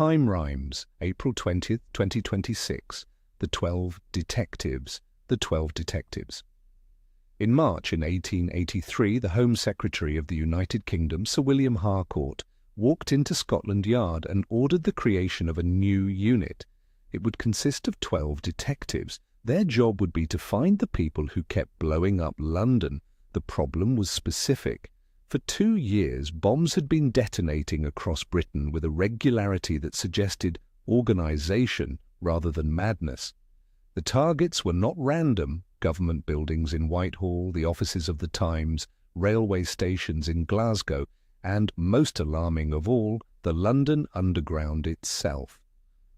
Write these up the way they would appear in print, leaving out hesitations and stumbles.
Time Rhymes, April 20th, 2026. The 12 Detectives. The 12 Detectives. In March 1883, the Home Secretary of the United Kingdom, Sir William Harcourt, walked into Scotland Yard and ordered the creation of a new unit. It would consist of 12 detectives. Their job would be to find the people who kept blowing up London. The problem was specific. For 2 years, bombs had been detonating across Britain with a regularity that suggested organisation rather than madness. The targets were not random: government buildings in Whitehall, the offices of the Times, railway stations in Glasgow, and, most alarming of all, the London Underground itself.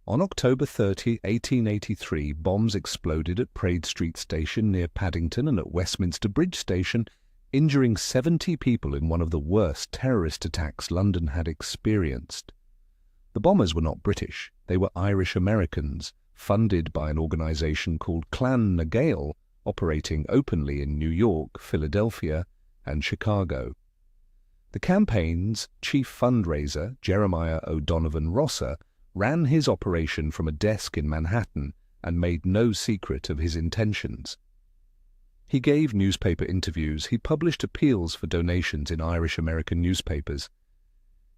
On October 30, 1883, bombs exploded at Praed Street Station near Paddington and at Westminster Bridge Station, injuring 70 people in one of the worst terrorist attacks London had experienced. The bombers were not British. They were Irish-Americans, funded by an organisation called Clan na Gael, operating openly in New York, Philadelphia, and Chicago. The campaign's chief fundraiser, Jeremiah O'Donovan Rosser, ran his operation from a desk in Manhattan and made no secret of his intentions. He gave newspaper interviews. He published appeals for donations in Irish-American newspapers.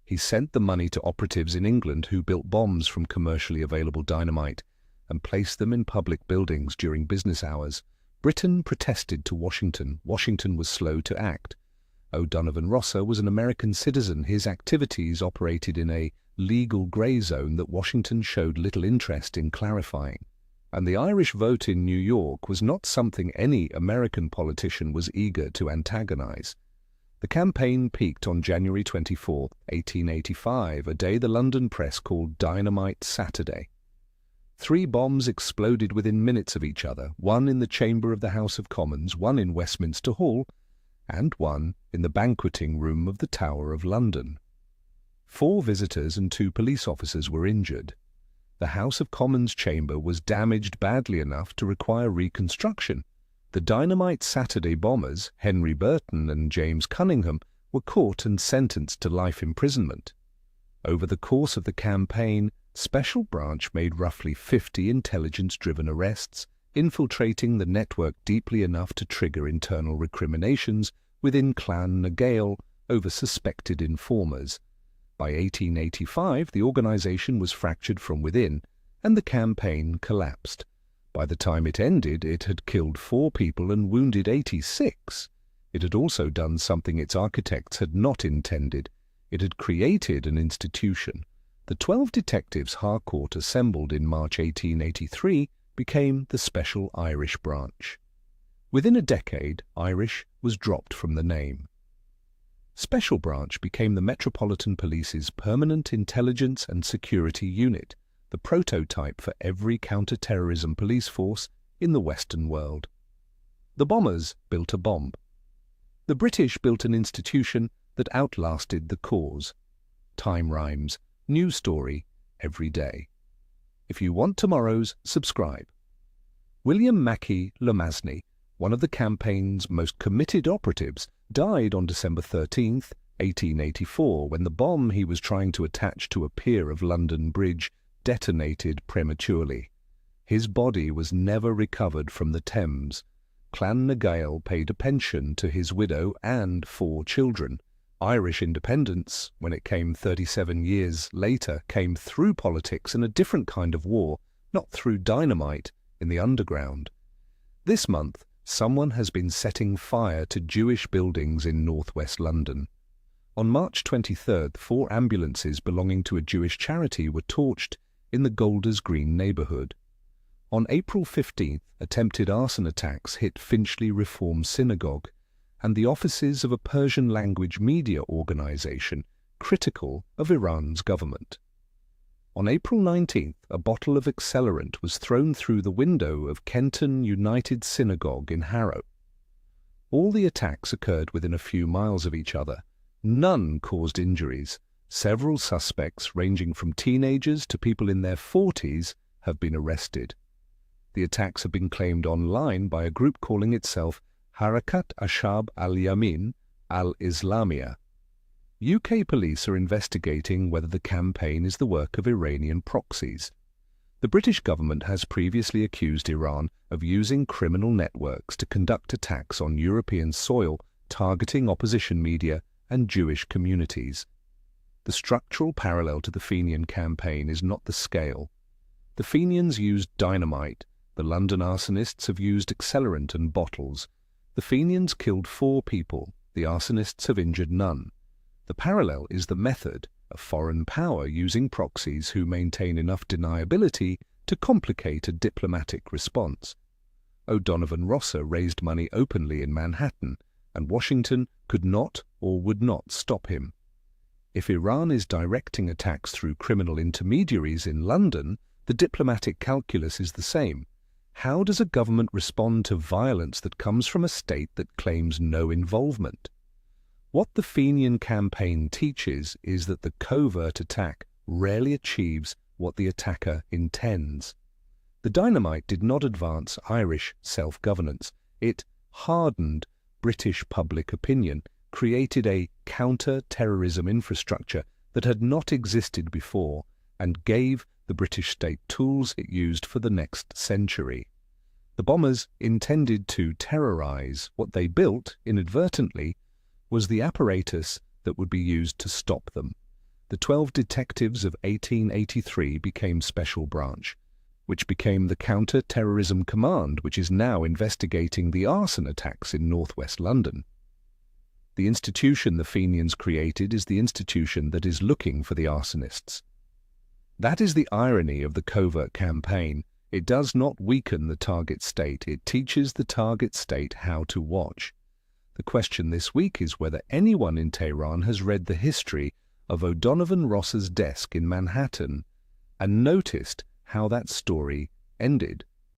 He sent the money to operatives in England who built bombs from commercially available dynamite and placed them in public buildings during business hours. Britain protested to Washington. Washington was slow to act. O'Donovan Rosser was an American citizen. His activities operated in a legal grey zone that Washington showed little interest in clarifying. And the Irish vote in New York was not something any American politician was eager to antagonize. The campaign peaked on January 24, 1885, a day the London press called Dynamite Saturday. 3 bombs exploded within minutes of each other, one in the chamber of the House of Commons, one in Westminster Hall, and one in the banqueting room of the Tower of London. 4 visitors and 2 police officers were injured. The House of Commons chamber was damaged badly enough to require reconstruction. The Dynamite Saturday bombers, Henry Burton and James Cunningham, were caught and sentenced to life imprisonment. Over the course of the campaign, Special Branch made roughly 50 intelligence-driven arrests, infiltrating the network deeply enough to trigger internal recriminations within Clan na Gael over suspected informers. By 1885, the organization was fractured from within, and the campaign collapsed. By the time it ended, it had killed 4 people and wounded 86. It had also done something its architects had not intended. It had created an institution. The 12 detectives Harcourt assembled in March 1883 became the Special Irish Branch. Within a decade, Irish was dropped from the name. Special Branch became the Metropolitan Police's permanent intelligence and security unit, the prototype for every counter-terrorism police force in the Western world. The bombers built a bomb. The British built an institution that outlasted the cause. Time Rhymes, new story every day. If you want tomorrow's, subscribe. William Mackay Le Masney, one of the campaign's most committed operatives, died on December 13, 1884, when the bomb he was trying to attach to a pier of London Bridge detonated prematurely. His body was never recovered from the Thames. Clan na Gael paid a pension to his widow and 4 children. Irish independence, when it came 37 years later, came through politics and a different kind of war, not through dynamite in the underground. This month, someone has been setting fire to Jewish buildings in northwest London. On March 23rd, 4 ambulances belonging to a Jewish charity were torched in the Golders Green neighbourhood. On April 15th, attempted arson attacks hit Finchley Reform Synagogue and the offices of a Persian-language media organisation critical of Iran's government. On April 19th, a bottle of accelerant was thrown through the window of Kenton United Synagogue in Harrow. All the attacks occurred within a few miles of each other. None caused injuries. Several suspects, ranging from teenagers to people in their 40s, have been arrested. The attacks have been claimed online by a group calling itself Harakat Ashab al-Yamin al-Islamiyah. UK police are investigating whether the campaign is the work of Iranian proxies. The British government has previously accused Iran of using criminal networks to conduct attacks on European soil, targeting opposition media and Jewish communities. The structural parallel to the Fenian campaign is not the scale. The Fenians used dynamite, the London arsonists have used accelerant and bottles. The Fenians killed 4 people, the arsonists have injured none. The parallel is the method, a foreign power using proxies who maintain enough deniability to complicate a diplomatic response. O'Donovan Rossa raised money openly in Manhattan, and Washington could not or would not stop him. If Iran is directing attacks through criminal intermediaries in London, the diplomatic calculus is the same. How does a government respond to violence that comes from a state that claims no involvement? What the Fenian campaign teaches is that the covert attack rarely achieves what the attacker intends. The dynamite did not advance Irish self-governance. It hardened British public opinion, created a counter-terrorism infrastructure that had not existed before, and gave the British state tools it used for the next century. The bombers intended to terrorize. What they built, inadvertently, was the apparatus that would be used to stop them. The 12 detectives of 1883 became Special Branch, which became the Counter Terrorism Command, which is now investigating the arson attacks in northwest London. The institution the Fenians created is the institution that is looking for the arsonists. That is the irony of the covert campaign. It does not weaken the target state, it teaches the target state how to watch. The question this week is whether anyone in Tehran has read the history of O'Donovan Rossa's desk in Manhattan and noticed how that story ended.